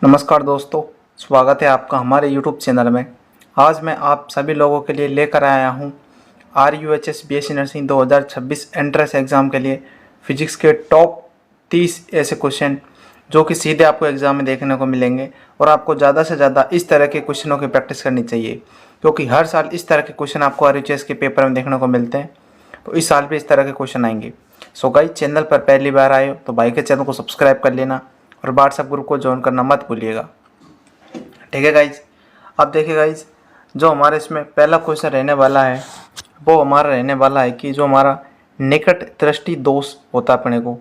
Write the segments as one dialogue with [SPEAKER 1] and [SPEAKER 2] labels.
[SPEAKER 1] नमस्कार दोस्तों, स्वागत है आपका हमारे YouTube चैनल में। आज मैं आप सभी लोगों के लिए लेकर आया हूं RUHS BSc nursing 2026 entrance exam के लिए फिजिक्स के टॉप 30 ऐसे क्वेश्चन जो कि सीधे आपको एग्ज़ाम में देखने को मिलेंगे। और आपको ज़्यादा से ज़्यादा इस तरह के क्वेश्चनों की प्रैक्टिस करनी चाहिए, क्योंकि हर साल इस तरह के क्वेश्चन आपको RUHS के पेपर में देखने को मिलते हैं। तो इस साल भी इस तरह के क्वेश्चन आएंगे। सो गाइस, चैनल पर पहली बार आए हो तो भाई के चैनल को सब्सक्राइब कर लेना और व्हाट्सएप ग्रुप को ज्वाइन करना मत भूलिएगा। ठीक है गाइज। अब देखिए गाइज, जो हमारे इसमें पहला क्वेश्चन रहने वाला है वो हमारा रहने वाला है कि जो हमारा निकट दृष्टि दोष होता है अपने को,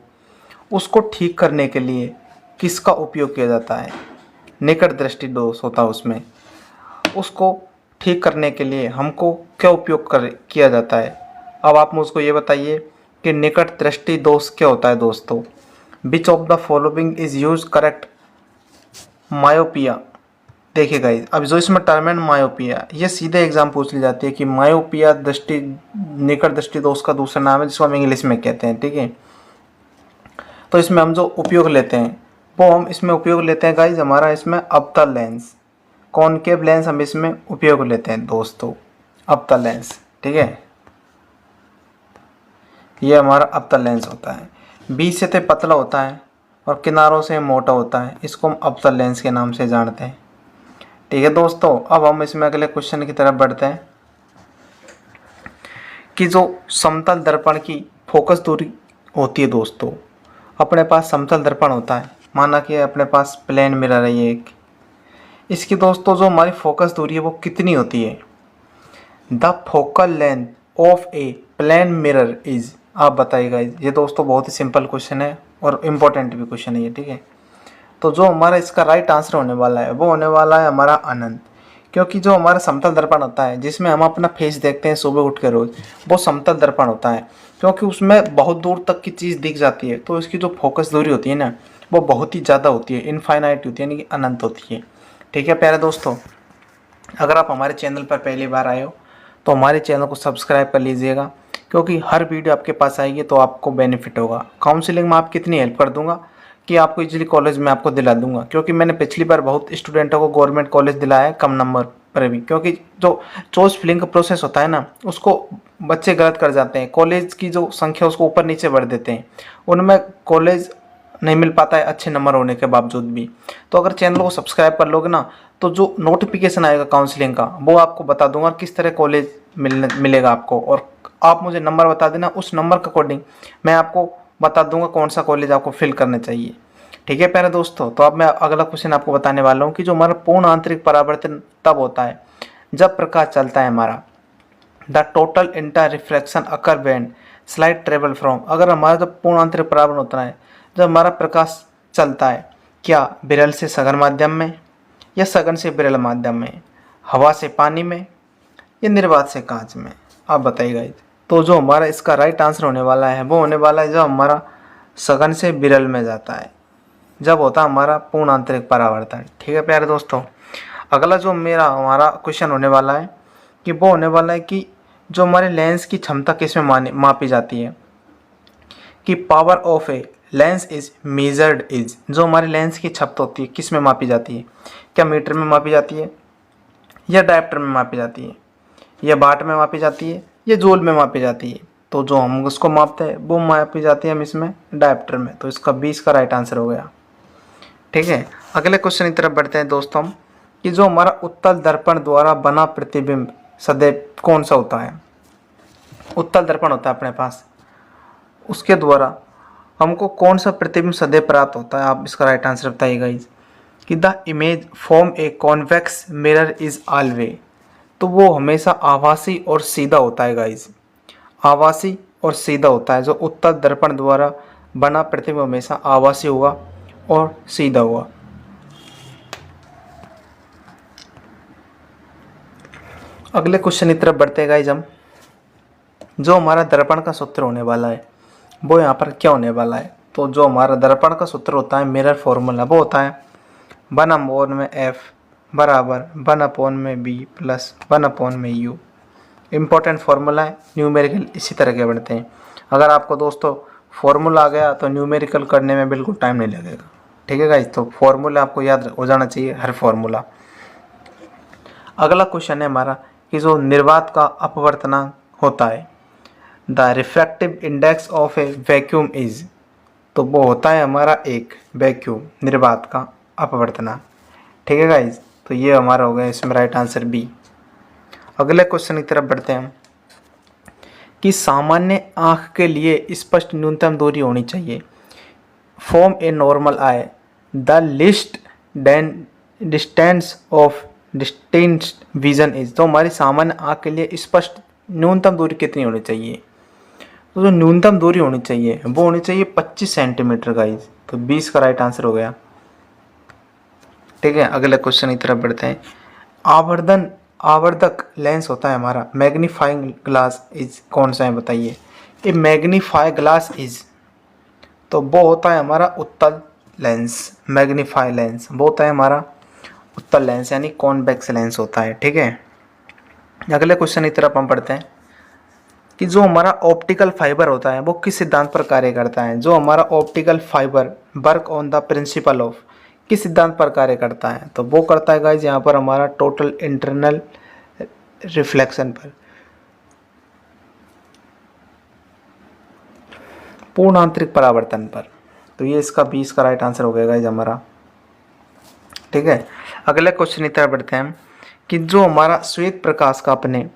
[SPEAKER 1] उसको ठीक करने के लिए किसका उपयोग किया जाता है। निकट दृष्टि दोष होता है, उसमें उसको ठीक करने के लिए हमको क्या उपयोग किया जाता है। अब आप मुझको ये बताइए कि निकट दृष्टि दोष क्या होता है दोस्तों। Which of the following is use correct myopia. देखिए गाइस, अब जो इसमें टर्म है मायोपिया, ये सीधे एग्जाम पूछ ली जाती है कि मायोपिया दृष्टि निकट दृष्टि दोष का दूसरा नाम है, जिसको हम इंग्लिश में कहते हैं। ठीक है, तो इसमें हम जो उपयोग लेते हैं वो हम इसमें उपयोग लेते हैं गाइस, हमारा इसमें अवतल लेंस, कॉनकेव लेंस हम इसमें उपयोग लेते हैं दोस्तों, अवतल लेंस। ठीक है, ये हमारा अवतल लेंस होता है। बीच से तो पतला होता है और किनारों से मोटा होता है, इसको हम अवतल लेंस के नाम से जानते हैं। ठीक है दोस्तों, अब हम इसमें अगले क्वेश्चन की तरफ बढ़ते हैं कि जो समतल दर्पण की फोकस दूरी होती है दोस्तों, अपने पास समतल दर्पण होता है, माना कि अपने पास प्लेन मिरर है ये एक, इसकी दोस्तों जो हमारी फोकस दूरी है वो कितनी होती है। The focal length of a plane mirror is, आप बताइएगा। ये दोस्तों बहुत ही सिंपल क्वेश्चन है और इम्पोर्टेंट भी क्वेश्चन है ये। ठीक है, तो जो हमारा इसका राइट आंसर होने वाला है वो होने वाला है हमारा अनंत, क्योंकि जो हमारा समतल दर्पण होता है जिसमें हम अपना फेस देखते हैं सुबह उठ के रोज, वो समतल दर्पण होता है, क्योंकि उसमें बहुत दूर तक की चीज़ दिख जाती है। तो इसकी जो फोकस दूरी होती है ना, वो बहुत ही ज़्यादा होती है, इनफाइनाइट होती है, यानी कि अनंत होती है। ठीक है प्यारे दोस्तों, अगर आप हमारे चैनल पर पहली बार आए हो तो हमारे चैनल को सब्सक्राइब कर लीजिएगा, क्योंकि हर वीडियो आपके पास आएगी तो आपको बेनिफिट होगा। काउंसलिंग में आपकी इतनी हेल्प कर दूंगा कि आपको इजीली कॉलेज में आपको दिला दूंगा, क्योंकि मैंने पिछली बार बहुत स्टूडेंटों को गवर्नमेंट कॉलेज दिलाया है कम नंबर पर भी, क्योंकि जो चॉइस फिलिंग का प्रोसेस होता है ना, उसको बच्चे गलत कर जाते हैं, कॉलेज की जो संख्या उसको ऊपर नीचे बढ़ देते हैं, उनमें कॉलेज नहीं मिल पाता है अच्छे नंबर होने के बावजूद भी। तो अगर चैनल को सब्सक्राइब कर लोगे ना, तो जो नोटिफिकेशन आएगा काउंसलिंग का वो आपको बता दूंगा किस तरह कॉलेज मिलेगा आपको, और आप मुझे नंबर बता देना, उस नंबर के अकॉर्डिंग मैं आपको बता दूंगा कौन सा कॉलेज आपको फिल करना चाहिए। ठीक है प्यारे दोस्तों, तो अब मैं अगला क्वेश्चन आपको बताने वाला हूँ कि जो हमारा पूर्ण आंतरिक परावर्तन तब होता है जब प्रकाश चलता है हमारा। The total inter reflection occur when slight travel from, अगर हमारा जो पूर्ण आंतरिक परावर्तन होता है जब हमारा प्रकाश चलता है, क्या विरल से सघन माध्यम में, या सघन से विरल माध्यम में, हवा से पानी में, या निर्वात से कांच में, आप बताइएगा। तो जो हमारा इसका राइट आंसर होने वाला है वो होने वाला है जब हमारा सघन से विरल में जाता है, जब होता है हमारा पूर्ण आंतरिक परावर्तन। ठीक है प्यारे दोस्तों, अगला जो हमारा क्वेश्चन होने वाला है कि वो होने वाला है कि जो हमारे लेंस की क्षमता किसमें मापी जाती है, कि power of a lens is measured is, जो हमारे लेंस की क्षमता होती है किस में मापी जाती है, क्या मीटर में मापी जाती है, या डायप्टर में मापी जाती है, या वाट में मापी जाती है, या जूल में मापी जाती है। तो जो हम उसको मापते हैं वो मापी जाती है हम इसमें डायप्टर में। तो इसका 20 का राइट आंसर हो गया। ठीक है, अगले क्वेश्चन की तरफ बढ़ते हैं दोस्तों हम कि जो हमारा उत्तल दर्पण द्वारा बना प्रतिबिंब सदैव कौन सा होता है। उत्तल दर्पण होता है अपने पास, उसके द्वारा हमको कौन सा प्रतिबिंब सदैव प्राप्त होता है, आप इसका राइट आंसर बताइएगा। कि the image form a convex mirror is ऑलवे, तो वो हमेशा आभासी और सीधा होता है गाइज, आभासी और सीधा होता है। जो उत्तल दर्पण द्वारा बना प्रतिबिंब हमेशा आभासी होगा और सीधा होगा। अगले क्वेश्चन की तरफ बढ़ते हैं गाइज हम, जो हमारा दर्पण का सूत्र होने वाला है वो यहाँ पर क्या होने वाला है। तो जो हमारा दर्पण का सूत्र होता है, मिरर फॉर्मूला, वो होता है 1/f बराबर 1/b plus 1/u। Important formula है, न्यूमेरिकल इसी तरह के बढ़ते हैं। अगर आपको दोस्तों फार्मूला आ गया तो न्यूमेरिकल करने में बिल्कुल टाइम नहीं लगेगा। ठीक है गाइज। तो फॉर्मूला आपको याद हो जाना चाहिए, हर फॉर्मूला। अगला क्वेश्चन है हमारा कि जो निर्वात का अपवर्तनांक होता है, the refractive index of A vacuum is, तो वो होता है हमारा एक वैक्यूम निर्वात का अपवर्तनांक। ठीक है गाइज, तो ये हमारा हो गया इसमें राइट आंसर बी। अगले क्वेश्चन की तरफ बढ़ते हैं कि सामान्य आँख के लिए स्पष्ट न्यूनतम दूरी होनी चाहिए। Form a normal eye the least then distance of distance vision is, तो हमारी सामान्य आँख के लिए स्पष्ट न्यूनतम दूरी कितनी होनी चाहिए? तो जो न्यूनतम दूरी होनी चाहिए वो होनी चाहिए 25 सेंटीमीटर गाइज। तो 20 का राइट आंसर हो गया। ठीक है, अगले क्वेश्चन की तरफ बढ़ते हैं। आवर्धक लेंस होता है हमारा मैग्नीफाइंग ग्लास इज, कौन सा है बताइए? ये मैग्नीफाई ग्लास इज, तो वो होता है हमारा उत्तल लेंस। मैग्नीफाई लेंस वो होता है हमारा उत्तल लेंस, यानी कॉन्वेक्स लेंस होता है। ठीक है, अगले क्वेश्चन की तरफ हम पढ़ते हैं कि जो हमारा ऑप्टिकल फाइबर होता है वो किस सिद्धांत पर कार्य करता है? जो हमारा optical fibre work on the principle of, किस सिद्धांत पर कार्य करता है? तो वो करता है गाइज यहाँ पर हमारा टोटल इंटरनल रिफ्लेक्शन पर, पूर्ण आंतरिक परावर्तन पर। तो ये इसका 20 का राइट आंसर हो गया गाइज हमारा। ठीक है, अगले क्वेश्चन की तरफ बढ़ते हैं कि जो हमारा श्वेत प्रकाश का अपने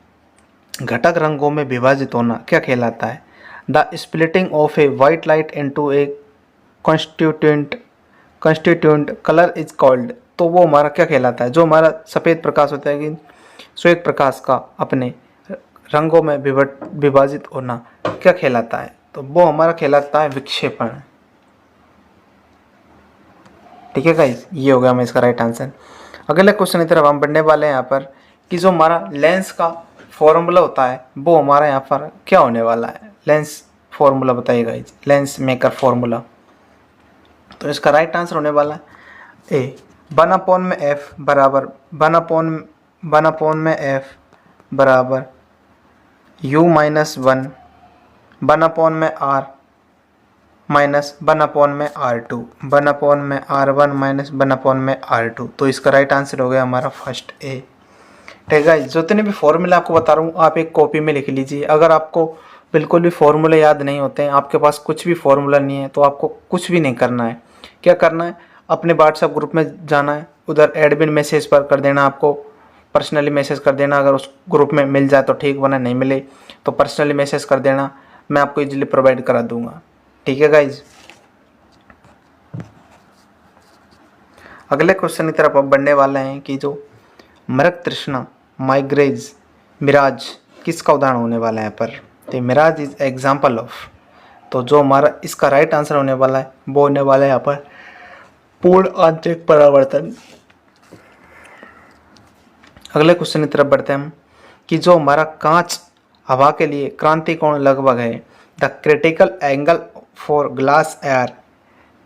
[SPEAKER 1] घटक रंगों में विभाजित होना क्या कहलाता है? The splitting of A white light into A constituent colour is called, तो वो हमारा क्या कहलाता है? जो हमारा सफ़ेद प्रकाश होता है कि श्वेत प्रकाश का अपने रंगों में विभाजित होना क्या कहलाता है? तो वो हमारा कहलाता है विक्षेपण। ठीक है गाइस, ये हो गया हमें इसका राइट आंसर। अगले क्वेश्चन की तरफ हम बढ़ने वाले हैं यहाँ पर कि जो हमारा लेंस का फॉर्मूला होता है वो हमारा यहाँ पर क्या होने वाला है? लेंस फॉर्मूला बताइए गाइस, लेंस मेकर फॉर्मूला। तो इसका राइट आंसर होने वाला है ए 1/f बराबर 1/f बराबर u-1 1/r minus 1/r2 1/r1 minus 1/r2। तो इसका राइट आंसर हो गया हमारा फर्स्ट ए। ठीक है, जितने भी फॉर्मूला आपको बता रहा हूँ आप एक कॉपी में लिख लीजिए। अगर आपको बिल्कुल भी फॉर्मूले याद नहीं होते हैं, आपके पास कुछ भी फॉर्मूला नहीं है, तो आपको कुछ भी नहीं करना है। क्या करना है? अपने व्हाट्सएप ग्रुप में जाना है, उधर एडमिन मैसेज पर कर देना, आपको पर्सनली मैसेज कर देना। अगर उस ग्रुप में मिल जाए तो ठीक, वरना नहीं मिले तो पर्सनली मैसेज कर देना, मैं आपको इजीली प्रोवाइड करा दूंगा। ठीक है गाइज, अगले क्वेश्चन की तरफ अब बढ़ने वाले हैं कि जो मृग तृष्णा माइग्रेज मिराज किसका उदाहरण होने वाला है यहाँ पर? तो मिराज इज एग्जाम्पल ऑफ, तो जो हमारा इसका राइट आंसर होने वाला है वो होने वाला है यहाँ पर पूर्ण आंतरिक परावर्तन। अगले क्वेश्चन की तरफ बढ़ते हैं हम कि जो हमारा कांच हवा के लिए क्रांति कोण लगभग है, the critical angle for glass air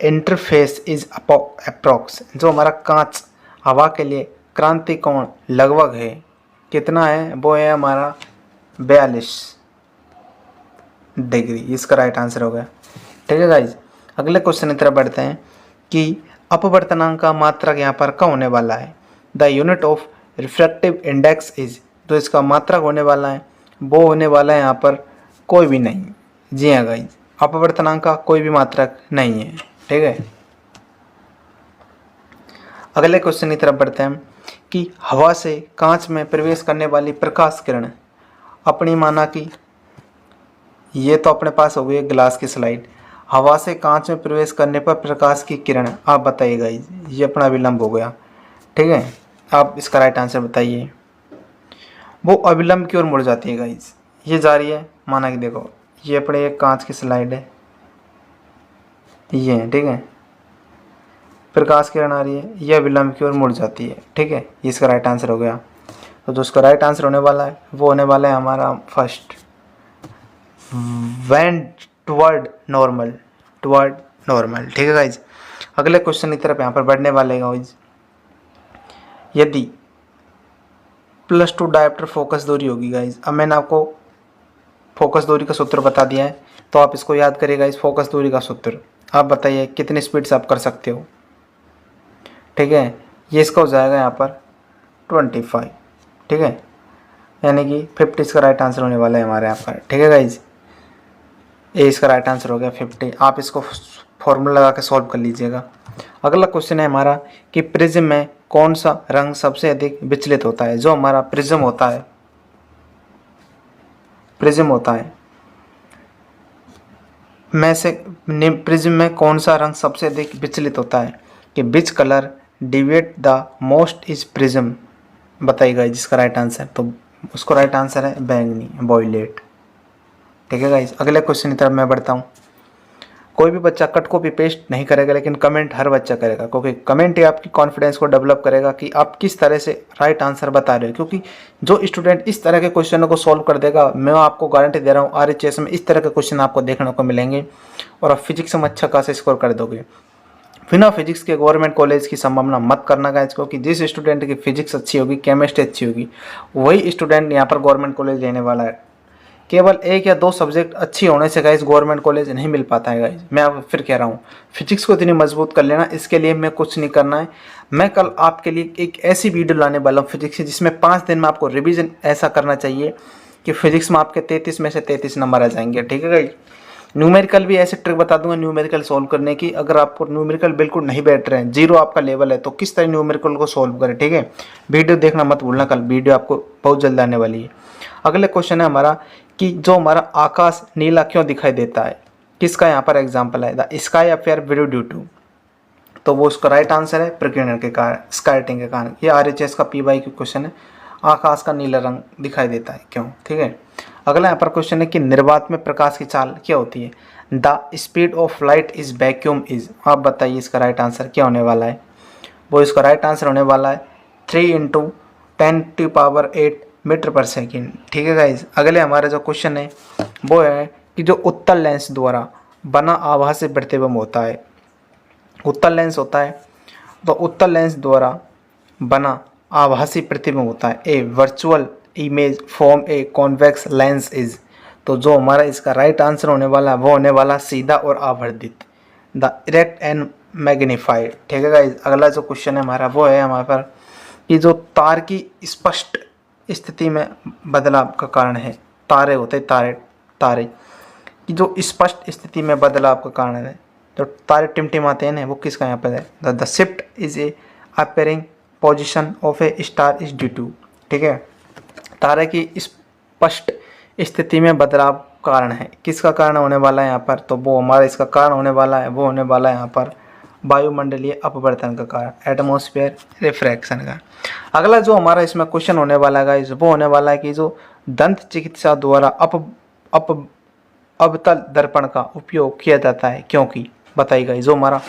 [SPEAKER 1] interface is approx, जो हमारा कांच हवा के लिए क्रांति कोण लगभग है कितना है? वो है हमारा 42 डिग्री। इसका राइट आंसर हो गया। ठीक है गाइज, अगले क्वेश्चन की तरफ बढ़ते हैं कि अपवर्तनांक का मात्रक यहाँ पर क्या होने वाला है? The unit of refractive index is, जो इसका मात्रक होने वाला है वो होने वाला है यहाँ पर कोई भी नहीं। जी हाँ गाइज, अपवर्तनांक का कोई भी मात्रक नहीं है। ठीक है, अगले क्वेश्चन की तरफ बढ़ते हैं कि हवा से कांच में प्रवेश करने वाली प्रकाश किरण अपनी, माना कि ये तो अपने पास हो गई ग्लास की स्लाइड, हवा से कांच में प्रवेश करने पर प्रकाश की किरण आप बताइए गाइज, ये अपना विलंब हो गया। ठीक है, आप इसका राइट आंसर बताइए। वो अविलंब की ओर मुड़ जाती है गाइज, ये जा रही है, माना कि देखो ये अपने एक कांच की स्लाइड है, ये है। ठीक है, प्रकाश किरण आ रही है, यह विलंब की ओर मुड़ जाती है। ठीक है, इसका राइट आंसर हो गया। तो जो उसका राइट आंसर होने वाला है वो होने वाला है हमारा फर्स्ट वेंट टुवर्ड नॉर्मल। ठीक है गाइज, अगले क्वेश्चन की तरफ यहाँ पर बढ़ने वाले हैं गाइज। यदि +2 डायोप्टर फोकस दूरी होगी गाइज, अब मैंने आपको फोकस दूरी का सूत्र बता दिया है, तो आप इसको याद करिएगा। इस फोकस दूरी का सूत्र आप बताइए कितनी स्पीड से आप कर सकते हो? ठीक है। ये इसका हो जाएगा यहाँ पर 25, ठीक है, यानी कि 50 इसका राइट आंसर होने वाला है हमारे यहाँ पर, ठीक है गाइज। ए इसका राइट आंसर हो गया 50। आप इसको फॉर्मूला लगा के सॉल्व कर लीजिएगा। अगला क्वेश्चन है हमारा कि प्रिज्म में कौन सा रंग सबसे अधिक विचलित होता है। जो हमारा प्रिज्म होता है, प्रिज्म में कौन सा रंग सबसे अधिक विचलित होता है, कि which colour deviate the most is prism. बताइएगा जिसका राइट आंसर, तो उसको राइट आंसर है बैंगनी, वॉयलेट, ठीक है गाइज। अगले क्वेश्चन की तरफ मैं बढ़ता हूँ। कोई भी बच्चा कट कॉपी पेस्ट नहीं करेगा, लेकिन कमेंट हर बच्चा करेगा, क्योंकि कमेंट ही आपकी कॉन्फिडेंस को डेवलप करेगा कि आप किस तरह से राइट आंसर बता रहे हो। क्योंकि जो स्टूडेंट इस तरह के क्वेश्चनों को सॉल्व कर देगा, मैं आपको गारंटी दे रहा हूँ RHS में इस तरह के क्वेश्चन आपको देखने को मिलेंगे और आप फिजिक्स में अच्छा खासा स्कोर कर दोगे। बिना फिजिक्स के गवर्नमेंट कॉलेज की संभावना मत करना गाइस, क्योंकि जिस स्टूडेंट की फिजिक्स अच्छी होगी, केमिस्ट्री अच्छी होगी, वही स्टूडेंट यहाँ पर गवर्नमेंट कॉलेज लेने वाला है। केवल 1 या 2 सब्जेक्ट अच्छी होने से गाइस गवर्नमेंट कॉलेज नहीं मिल पाता है गाइस। मैं आपको फिर कह रहा हूँ, फिजिक्स को इतनी मजबूत कर लेना, इसके लिए मैं कुछ नहीं करना है। मैं कल आपके लिए एक ऐसी वीडियो लाने वाला हूँ फिजिक्स की, जिसमें 5 दिन में आपको रिविजन ऐसा करना चाहिए कि फिजिक्स में आपके 33 में से 33 नंबर आ जाएंगे, ठीक है गाइस। न्यूमेरिकल भी ऐसे ट्रिक बता दूंगा न्यूमेरिकल सॉल्व करने की। अगर आपको न्यूमेरिकल बिल्कुल नहीं बैठ रहे हैं, 0 आपका लेवल है, तो किस तरह न्यूमेरिकल को सॉल्व करें, ठीक है। वीडियो देखना मत भूलना, कल वीडियो आपको बहुत जल्द आने वाली है। अगले क्वेश्चन है हमारा कि जो हमारा आकाश नीला क्यों दिखाई देता है, किसका यहाँ पर एग्जाम्पल है, the sky appear blue due to. तो वो उसका राइट आंसर है प्रकीर्णन के कारण, स्काइटिंग के कारण। ये RHS का PY की क्वेश्चन है, आकाश का नीला रंग दिखाई देता है क्यों, ठीक है। अगला यहाँ पर क्वेश्चन है कि निर्वात में प्रकाश की चाल क्या होती है, the speed of light is vacuum is. आप बताइए इसका राइट आंसर क्या होने वाला है। वो इसका राइट आंसर होने वाला है 3 × 10⁸ मीटर पर सेकेंड, ठीक है गाइज। अगले हमारा जो क्वेश्चन है वो है कि जो उत्तल लेंस द्वारा बना आभासी प्रतिबिंब होता है, उत्तल लेंस होता है, तो उत्तल लेंस द्वारा बना आभासी प्रतिबिंब होता है, a virtual image from a convex lens is. तो जो हमारा इसका राइट आंसर होने वाला है वो होने वाला सीधा और आवर्धित, द इरेक्ट एंड मैग्नीफाइड, ठीक है गाइज। अगला जो क्वेश्चन है हमारा वो है हमारे पर कि जो तार की स्पष्ट स्थिति में बदलाव का कारण है, तारे होते तारे की जो स्पष्ट स्थिति में बदलाव का कारण है, तो तारे टिमटिमाते हैं ना, वो किसका यहाँ पर है, the shift is a appearing position of a star is due to, ठीक है। तारे की स्पष्ट स्थिति में बदलाव कारण है, किसका कारण होने वाला है यहाँ पर, तो वो हमारा इसका कारण होने वाला है, वो होने वाला है यहाँ पर वायुमंडलीय अपवर्तन का कारण, एटमॉस्फेयर रिफ्रैक्शन का। अगला जो हमारा इसमें क्वेश्चन होने वाला है वो होने वाला है कि जो दंत चिकित्सा द्वारा अवतल दर्पण का उपयोग किया जाता है क्योंकि। बताइएगा जो हमारा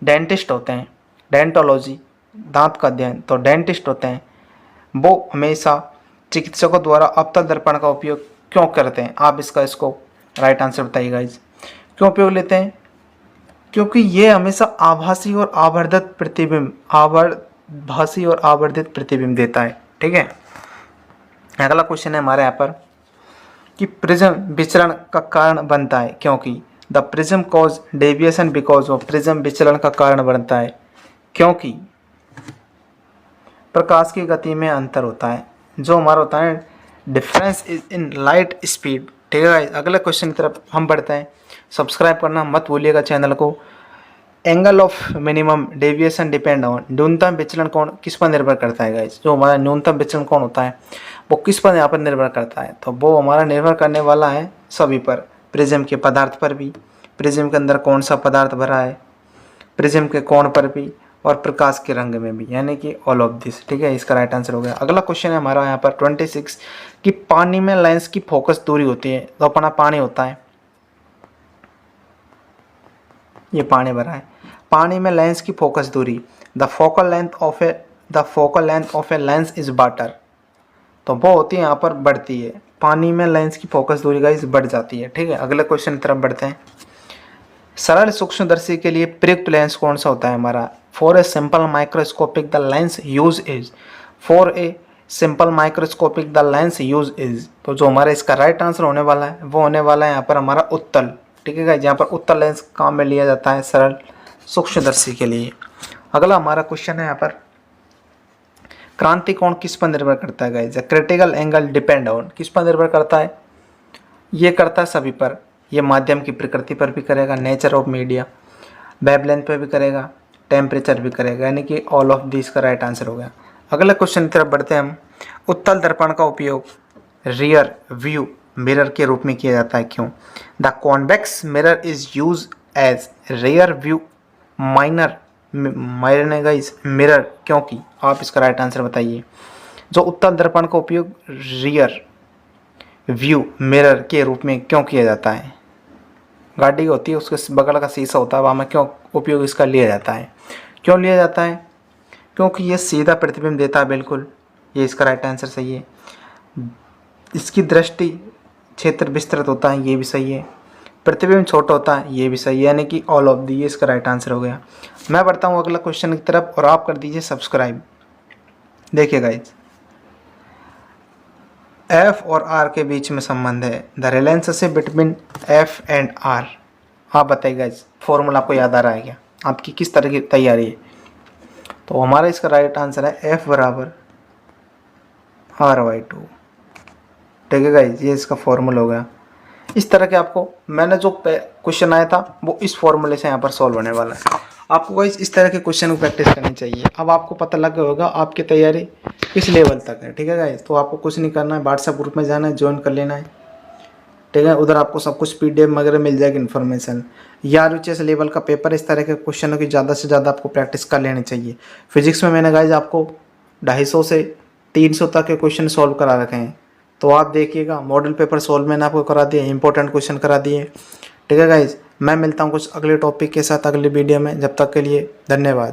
[SPEAKER 1] डेंटिस्ट होते हैं, डेंटोलॉजी दांत का अध्ययन, तो डेंटिस्ट होते हैं वो हमेशा चिकित्सकों द्वारा अवतल दर्पण का उपयोग क्यों करते हैं। आप इसको राइट आंसर बताइएगा। क्यों उपयोग लेते हैं, क्योंकि ये हमेशा आभासी और आवर्धित प्रतिबिंब देता है, ठीक है। अगला क्वेश्चन है हमारे यहाँ पर कि प्रिज्म विचलन का कारण बनता है क्योंकि, the prism cause deviation because of. Prism विचलन का कारण बनता है क्योंकि प्रकाश की गति में अंतर होता है, जो हमारा होता है difference is in light speed, ठीक है। अगले क्वेश्चन की तरफ हम बढ़ते हैं। सब्सक्राइब करना मत भूलिएगा चैनल को। Angle of minimum deviation depend on, न्यूनतम विचलन कोण किस पर निर्भर करता है गाइस। जो हमारा न्यूनतम विचलन कोण होता है वो किस पर यहाँ पर निर्भर करता है, तो वो हमारा निर्भर करने वाला है सभी पर, प्रिज्म के पदार्थ पर भी, प्रिज्म के अंदर कौन सा पदार्थ भरा है, प्रिज्म के कोण पर भी, और प्रकाश के रंग में भी, यानी कि ऑल ऑफ दिस, ठीक है। इसका राइट आंसर हो गया। अगला क्वेश्चन है हमारा यहाँ पर 26 कि पानी में लेंस की फोकस दूरी होती है, तो अपना पानी होता है, ये पानी भरा है, पानी में लेंस की फोकस दूरी, the focal length of a lens is water, तो वो होती है यहाँ पर बढ़ती है, पानी में लेंस की फोकस दूरी गाइस बढ़ जाती है, ठीक है। अगले क्वेश्चन की तरफ बढ़ते हैं। सरल सूक्ष्मदर्शी के लिए प्रयुक्त लेंस कौन सा होता है हमारा, for a simple microscopic the lens use is, for a simple microscopic the lens use is. तो जो हमारा इसका राइट आंसर होने वाला है वो होने वाला है यहाँ पर हमारा उत्तल, ठीक है। यहाँ पर उत्तल लेंस काम में लिया जाता है सरल सूक्ष्मदर्शी के लिए। अगला हमारा क्वेश्चन है यहाँ पर, क्रांति कोण किस पर निर्भर करता है guys? Critical angle depend on, किस पर निर्भर करता है? ये करता है सभी पर। ये माध्यम की प्रकृति पर भी करेगा, नेचर ऑफ मीडिया, वेवलेंथ पे भी करेगा, टेम्परेचर भी करेगा, यानी कि ऑल ऑफ दिस का राइट आंसर हो गया। अगला क्वेश्चन की तरफ बढ़ते हैं हम। उत्तल दर्पण का उपयोग रियर व्यू मिरर के रूप में किया जाता है, क्यों? The convex mirror is use as rear view mirror, क्योंकि आप इसका राइट आंसर बताइए। जो उत्तल दर्पण का उपयोग रियर व्यू मिरर के रूप में क्यों किया जाता है? गाड़ी होती है, उसके बगल का शीशा होता है, वहाँ में क्यों उपयोग इसका लिया जाता है? क्यों लिया जाता है? क्योंकि ये सीधा प्रतिबिंब देता है, बिल्कुल, ये इसका राइट आंसर सही है। इसकी दृष्टि क्षेत्र विस्तृत होता है, ये भी सही है। प्रतिबिंब छोटा होता है, ये भी सही है, यानी कि ऑल ऑफ दी, ये इसका राइट आंसर हो गया। मैं बढ़ता हूँ अगला क्वेश्चन की तरफ और आप कर दीजिए सब्सक्राइब। देखिए गाइज, एफ और आर के बीच में संबंध है, the relationship between F and R. आप बताइए गाइज, फॉर्मूला आपको याद आ रहा है क्या? आपकी किस तरह की तैयारी है? तो हमारा इसका राइट आंसर है एफ बराबर R/2। ठीक है गाइज, ये इसका फॉर्मूला हो गया। इस तरह के आपको, मैंने जो क्वेश्चन आया था वो इस फॉर्मूले से यहाँ पर सॉल्व होने वाला है। आपको गाइज इस तरह के क्वेश्चन को प्रैक्टिस करनी चाहिए। अब आपको पता लग गया होगा आपकी तैयारी किस लेवल तक है। ठीक है गाइज, तो आपको कुछ नहीं करना है, व्हाट्सएप ग्रुप में जाना है, ज्वाइन कर लेना है। ठीक है, उधर आपको सब कुछ PDF वगैरह मिल जाएगी इन्फॉर्मेशन। या RUHS लेवल का पेपर, इस तरह के क्वेश्चनों की ज़्यादा से ज़्यादा आपको प्रैक्टिस कर लेनी चाहिए। फिजिक्स में मैंने गाइज आपको 250 से 300 तक के क्वेश्चन सॉल्व करा रखे हैं, तो आप देखिएगा। मॉडल पेपर सॉल्व मैंने आपको करा दिए, इंपॉर्टेंट क्वेश्चन करा दिए। ठीक है गाइज, मैं मिलता हूँ कुछ अगले टॉपिक के साथ अगले वीडियो में। जब तक के लिए धन्यवाद।